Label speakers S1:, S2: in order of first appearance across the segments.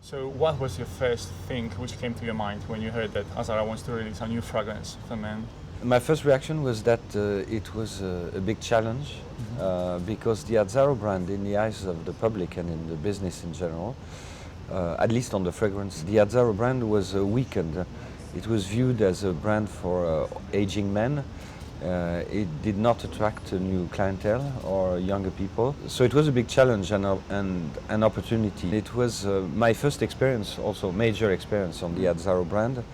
S1: So what was your first thing which came to your mind when you heard that Azzaro wants to release a new fragrance for men?
S2: My first reaction was that it was a big challenge because the Azzaro brand, in the eyes of the public and in the business in general, at least on the fragrance, the Azzaro brand was weakened. It was viewed as a brand for aging men. It did not attract a new clientele or younger people. So it was a big challenge and an opportunity. It was my first experience, also major experience on the Azzaro brand.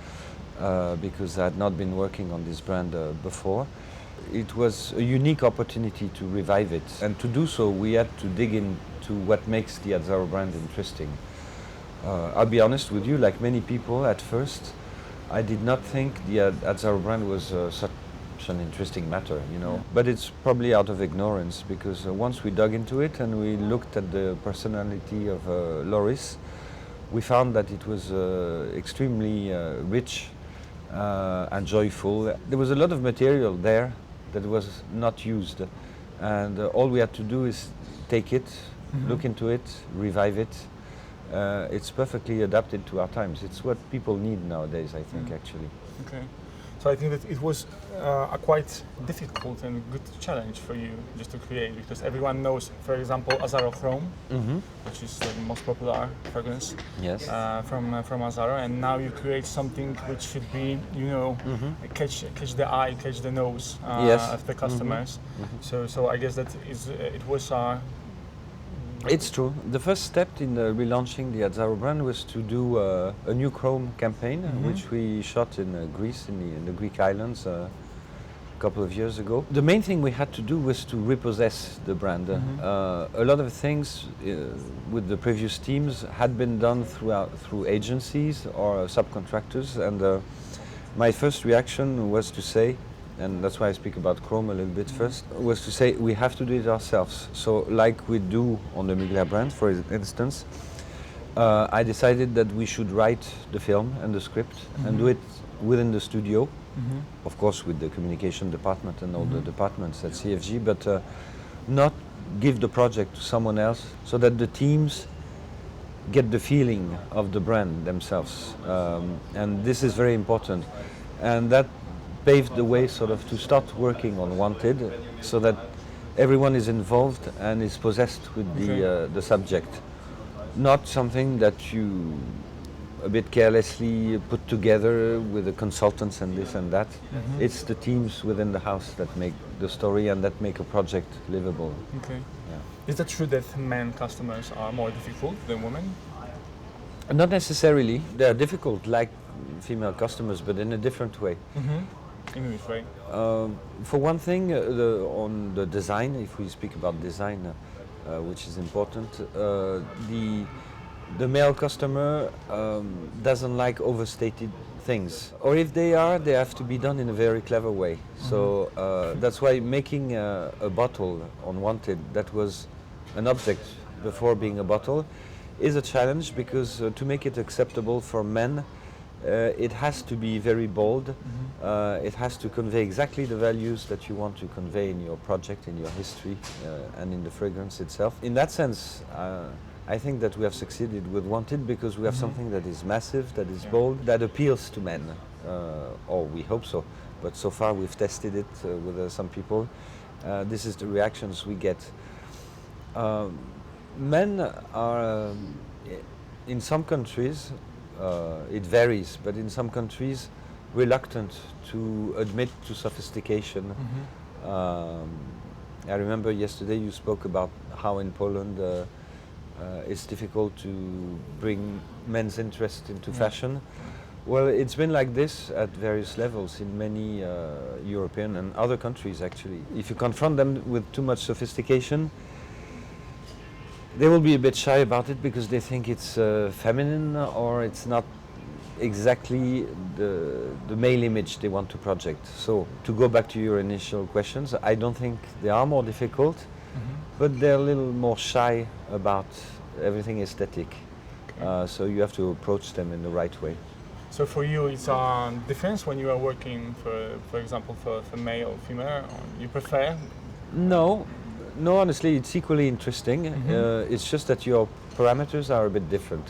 S2: Because I had not been working on this brand before. It was a unique opportunity to revive it. And to do so, we had to dig into what makes the Azzaro brand interesting. I'll be honest with you, like many people at first, I did not think the Azzaro brand was such an interesting matter, you know. But it's probably out of ignorance, because once we dug into it and we looked at the personality of Loris, we found that it was extremely rich and joyful. There was a lot of material there that was not used, and all we had to do is take it, look into it, revive it. It's perfectly adapted to our times. It's what people need nowadays, I think, actually.
S1: Okay. So I think that it was a quite difficult and good challenge for you just to create, because everyone knows, for example, Azzaro Chrome, which is the most popular fragrance from Azzaro, and now you create something which should be, you know, catch the eye, catch the nose of the customers. So I guess that it was.
S2: It's true. The first step in relaunching the Azzaro brand was to do a new Chrome campaign, which we shot in Greece, in the Greek islands, a couple of years ago. The main thing we had to do was to repossess the brand. A lot of things with the previous teams had been done through agencies or subcontractors, and my first reaction was to say, and that's why I speak about Chrome a little bit first, was to say we have to do it ourselves. So like we do on the Mugler brand, for instance, I decided that we should write the film and the script and do it within the studio, of course with the communication department and all the departments at CFG, but not give the project to someone else, so that the teams get the feeling of the brand themselves. And this is very important. And that paved the way sort of to start working on Wanted, so that everyone is involved and is possessed with the subject. Not something that you a bit carelessly put together with the consultants and this and that. It's the teams within the house that make the story and that make a project livable.
S1: Okay. Yeah. Is that true that men customers are more difficult than women?
S2: Not necessarily. They are difficult like female customers, but in a different way.
S1: In which way?
S2: For one thing, on the design, if we speak about design, which is important, the male customer doesn't like overstated things. Or if they are, they have to be done in a very clever way. So that's why making a bottle on Wanted, that was an object before being a bottle, is a challenge, because to make it acceptable for men, it has to be very bold. It has to convey exactly the values that you want to convey in your project, in your history, and in the fragrance itself. In that sense, I think that we have succeeded with Wanted, because we have something that is massive, that is bold, that appeals to men. Or we hope so. But so far we've tested it with some people. This is the reactions we get. Men are, in some countries, it varies, but in some countries, reluctant to admit to sophistication. I remember yesterday you spoke about how in Poland it's difficult to bring men's interest into fashion. Well, it's been like this at various levels in many European and other countries, actually. If you confront them with too much sophistication, they will be a bit shy about it, because they think it's feminine, or it's not exactly the male image they want to project. So, to go back to your initial questions, I don't think they are more difficult, but they're a little more shy about everything aesthetic. So you have to approach them in the right way.
S1: So for you, it's a difference when you are working, for example, for male or female? Or you prefer?
S2: No, honestly, it's equally interesting. It's just that your parameters are a bit different.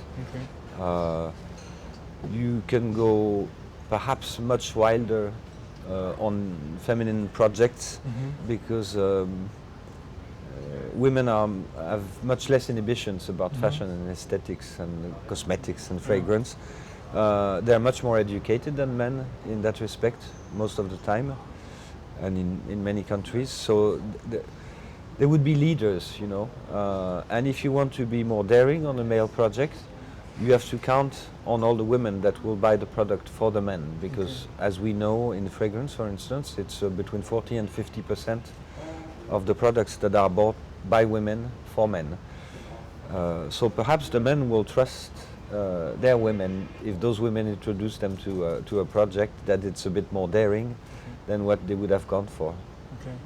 S2: You can go perhaps much wilder on feminine projects because women have much less inhibitions about fashion and aesthetics and cosmetics and fragrance. They're much more educated than men in that respect most of the time, and in many countries. So they would be leaders, you know. And if you want to be more daring on a male project, you have to count on all the women that will buy the product for the men, because as we know in fragrance, for instance, it's between 40 and 50% of the products that are bought by women for men. So perhaps the men will trust their women if those women introduce them to a project that it's a bit more daring than what they would have gone for.
S1: Okay.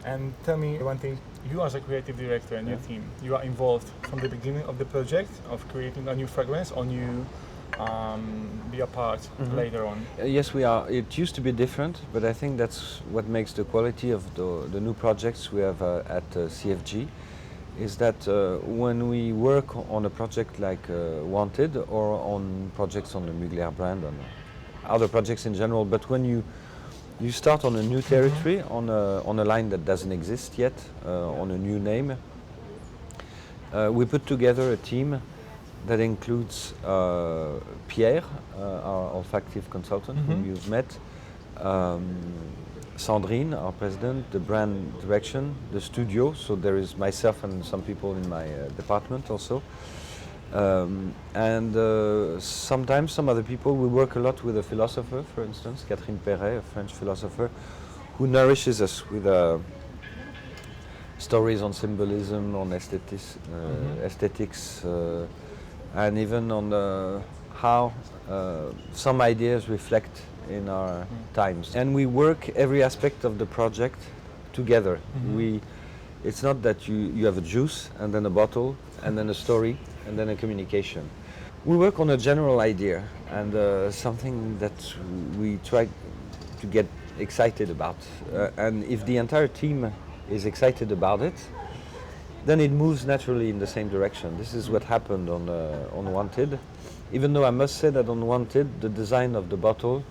S1: And tell me one thing, you as a creative director and your team, you are involved from the beginning of the project of creating a new fragrance, or you be a part later on?
S2: Yes, we are. It used to be different, but I think that's what makes the quality of the new projects we have at CFG, is that when we work on a project like Wanted, or on projects on the Mugler brand, on other projects in general, but when you start on a new territory, on a line that doesn't exist yet, on a new name, we put together a team that includes Pierre, our olfactive consultant whom you've met, Sandrine, our president, the brand direction, the studio, so there is myself and some people in my department also. And sometimes some other people. We work a lot with a philosopher, for instance, Catherine Perret, a French philosopher, who nourishes us with stories on symbolism, on aesthetics, and even on how some ideas reflect in our times. And we work every aspect of the project together. It's not that you have a juice and then a bottle and then a story and then a communication. We work on a general idea and something that we try to get excited about. And if the entire team is excited about it, then it moves naturally in the same direction. This is what happened on Wanted. Even though I must say that on Wanted, the design of the bottle,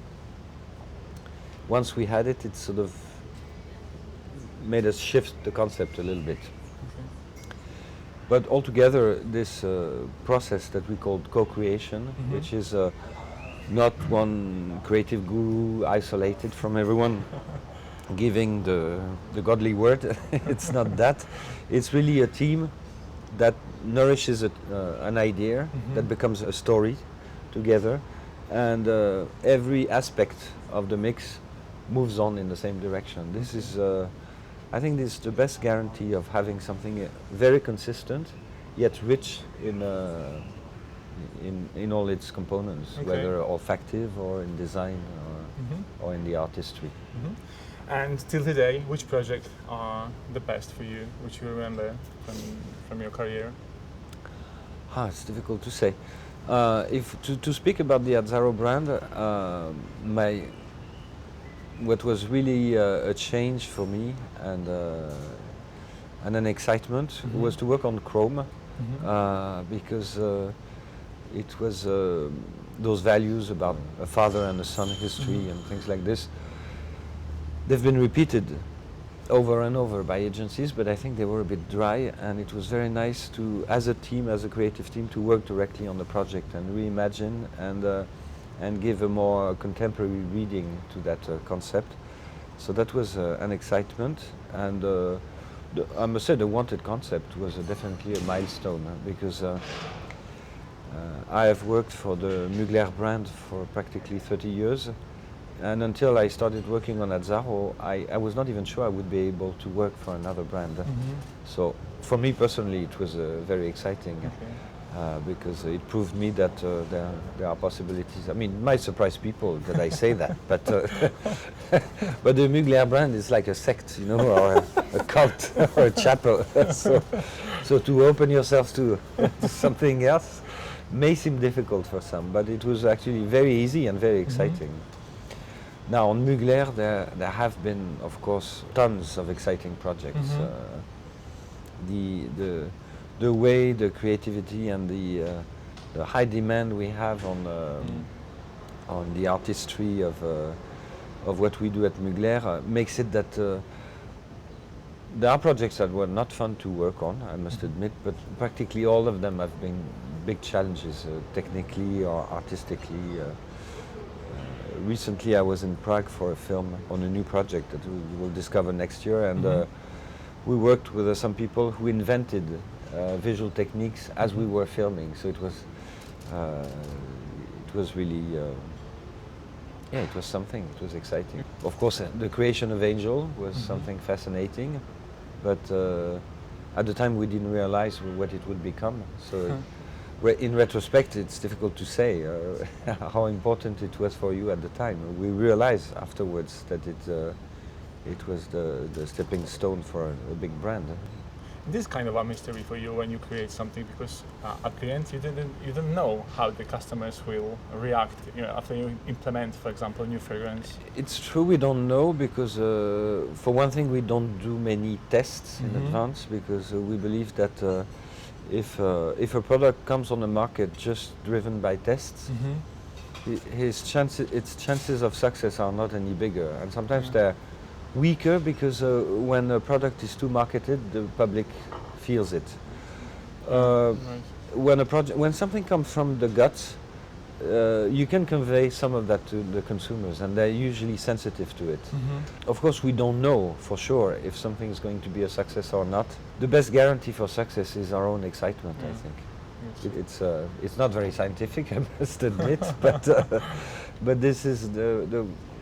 S2: once we had it, it sort of made us shift the concept a little bit. But altogether, this process that we called co-creation, which is not one creative guru isolated from everyone giving the godly word, it's not that. It's really a team that nourishes an idea that becomes a story together, and every aspect of the mix moves on in the same direction. This is I think this is the best guarantee of having something very consistent, yet rich in all its components, whether olfactive or in design or in the artistry.
S1: And till today, which projects are the best for you, which you remember from your career?
S2: It's difficult to say. If to speak about the Azzaro brand, what was really a change for me and an excitement was to work on chrome, because it was those values about a father and a son history and things like this. They've been repeated over and over by agencies, but I think they were a bit dry, and it was very nice to, as a team, as a creative team, to work directly on the project and reimagine and give a more contemporary reading to that concept. So that was an excitement, and I must say the Wanted concept was definitely a milestone, because I have worked for the Mugler brand for practically 30 years, and until I started working on Azzaro, I was not even sure I would be able to work for another brand. So for me personally, it was very exciting. Because it proved me that there are possibilities. I mean, it might surprise people that I say that, but but the Mugler brand is like a sect, you know, or a cult or a chapel. So to open yourself to something else may seem difficult for some, but it was actually very easy and very exciting. Now on Mugler, there have been, of course, tons of exciting projects. The way the creativity and the high demand we have on the artistry of what we do at Mugler makes it that there are projects that were not fun to work on, I must admit, but practically all of them have been big challenges, technically or artistically. Recently I was in Prague for a film on a new project that we will discover next year, and we worked with some people who invented visual techniques as we were filming, so it was really it was something. It was exciting. Of course, the creation of Angel was something fascinating, but at the time we didn't realize what it would become. So, in retrospect, it's difficult to say how important it was for you at the time. We realized afterwards that it was the stepping stone for a big brand.
S1: It is kind of a mystery for you when you create something, because at the end you didn't know how the customers will react, after you implement, for example, a new fragrance.
S2: It's true, we don't know, because for one thing we don't do many tests in advance, because we believe that if a product comes on the market just driven by tests, its chances of success are not any bigger, and sometimes they're weaker, because when a product is too marketed, the public feels it. When something comes from the guts, you can convey some of that to the consumers, and they're usually sensitive to it. Of course, we don't know for sure if something is going to be a success or not. The best guarantee for success is our own excitement, I think. Yes. It's not very scientific, I must admit, but this is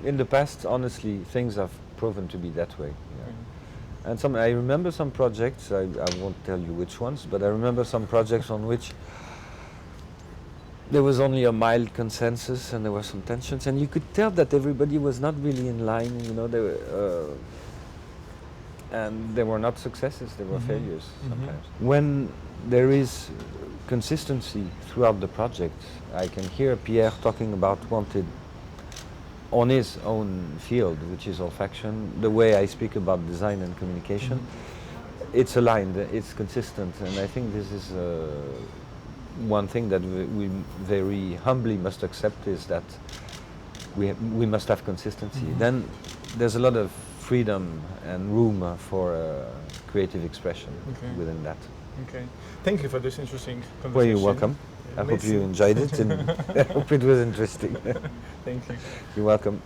S2: in the past, honestly, things have proven to be that way. Yeah. And I remember some projects, I won't tell you which ones, but I remember some projects on which there was only a mild consensus and there were some tensions, and you could tell that everybody was not really in line, and they were not successes, they were failures sometimes. When there is consistency throughout the project, I can hear Pierre talking about wanted on his own field, which is olfaction, the way I speak about design and communication. It's aligned, it's consistent, and I think this is one thing that we very humbly must accept, is that we must have consistency. Then there's a lot of freedom and room for creative expression within that.
S1: Okay. Thank you for this interesting conversation.
S2: Well, you're welcome. I hope you enjoyed it, and I hope it was interesting.
S1: Thank you.
S2: You're welcome.